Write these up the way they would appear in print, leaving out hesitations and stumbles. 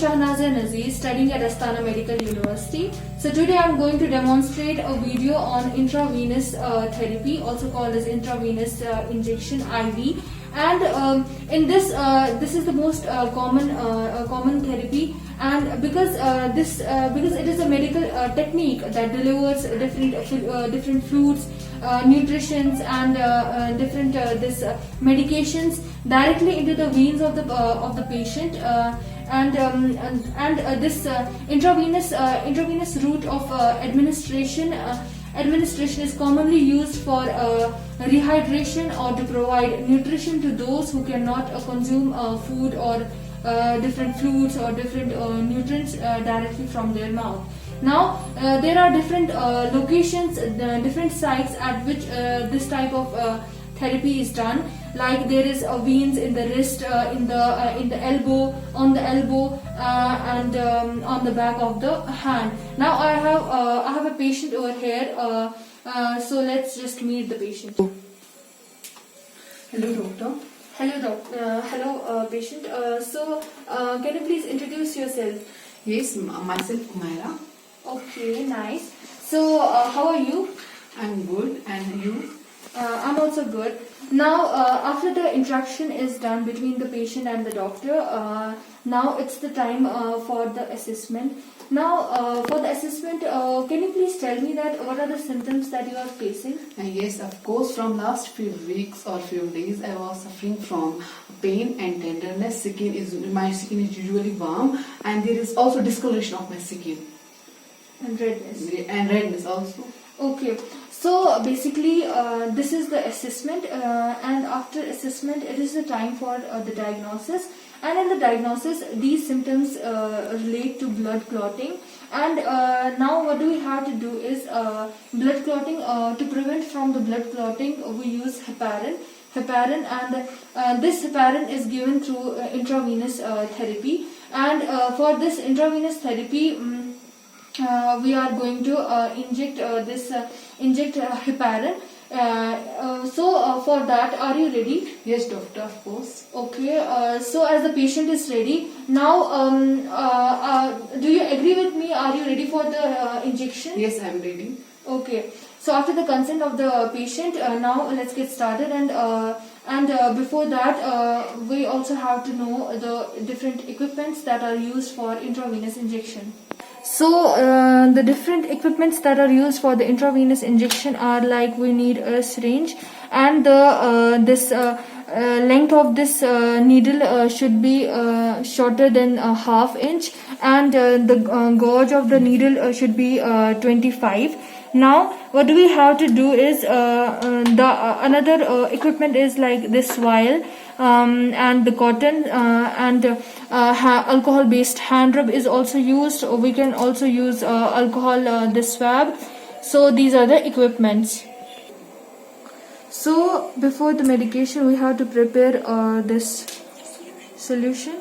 Shahnazia Nazir, studying at Astana Medical University. So today I'm going to demonstrate a video on intravenous therapy, also called as intravenous injection IV. And in this, this is the most common therapy, and because it is a medical technique that delivers different fluids, nutritions, and different medications directly into the veins of the patient. This intravenous route of administration is commonly used for rehydration or to provide nutrition to those who cannot consume food or different fluids or different nutrients directly from their mouth. Now there are different locations, different sites at which this type of therapy is done. Like there is veins in the wrist, in the elbow, on the elbow, and on the back of the hand. Now I have a patient over here. So let's just meet the patient. Hello, doctor. Hello, doctor. Hello, patient. Can you please introduce yourself? Yes, myself Kumaira. Okay, nice. So how are you? I'm good, and you? I'm also good. Now, after the interaction is done between the patient and the doctor, now it's the time for the assessment. Now, for the assessment, can you please tell me that what are the symptoms that you are facing? Yes, of course. From last few weeks or few days, I was suffering from pain and tenderness. My skin is usually warm, and there is also discoloration of my skin. And redness. And redness also. Okay. So basically this is the assessment, and after assessment it is the time for the diagnosis, and in the diagnosis these symptoms relate to blood clotting. And now what do we have to do is blood clotting. To prevent from the blood clotting, we use heparin, and this heparin is given through intravenous therapy. And for this intravenous therapy, we are going to inject heparin. For that, are you ready? Yes, doctor, of course. Okay. So as the patient is ready, now do you agree with me? Are you ready for the injection? Yes, I am ready. Okay. So after the consent of the patient, now let's get started. And before that, we also have to know the different equipments that are used for intravenous injection. So the different equipments that are used for the intravenous injection are like, we need a syringe, and the length of this needle should be shorter than a ½ inch, and the gauge of the needle should be 25. Now what we have to do is another equipment is like this vial, and the cotton, and alcohol based hand rub is also used. We can also use alcohol, this swab. So these are the equipments. So before the medication, we have to prepare this solution.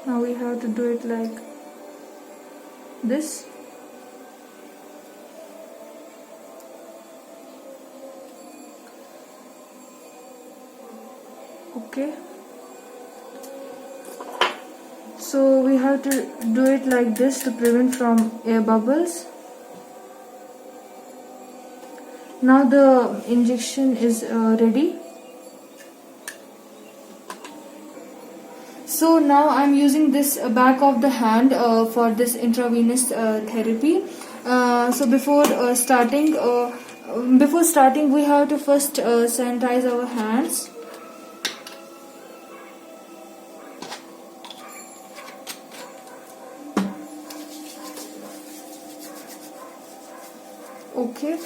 Now we have to do it like this. Okay, so we have to do it like this to prevent from air bubbles. Now the injection is ready. So now I'm using this back of the hand for this intravenous therapy. So before starting, we have to first sanitize our hands. Okay,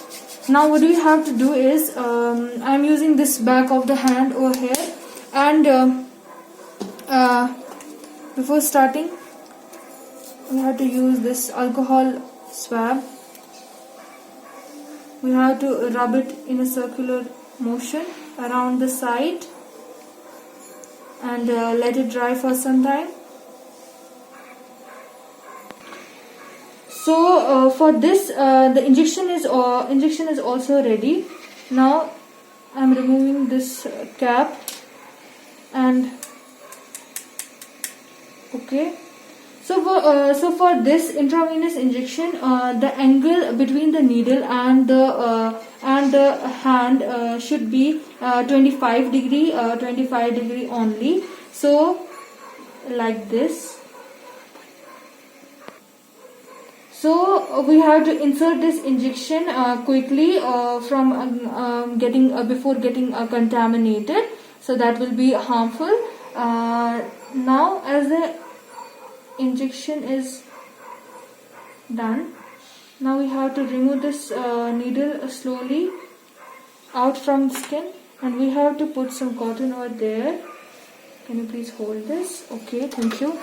now what we have to do is I'm using this back of the hand over here, and before starting we have to use this alcohol swab. We have to rub it in a circular motion around the site and let it dry for some time. So for this, the injection is also ready. Now I am removing this cap, and Okay. So for this intravenous injection, the angle between the needle and the hand should be 25 degree only. So like this. So we have to insert this injection quickly from before getting contaminated. So that will be harmful. Now, as the injection is done, now we have to remove this needle slowly out from the skin, and we have to put some cotton over there. Can you please hold this? Okay, thank you.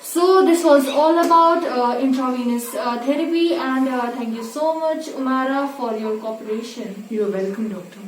So this was all about intravenous therapy, and thank you so much, Umara, for your cooperation. You are welcome, doctor.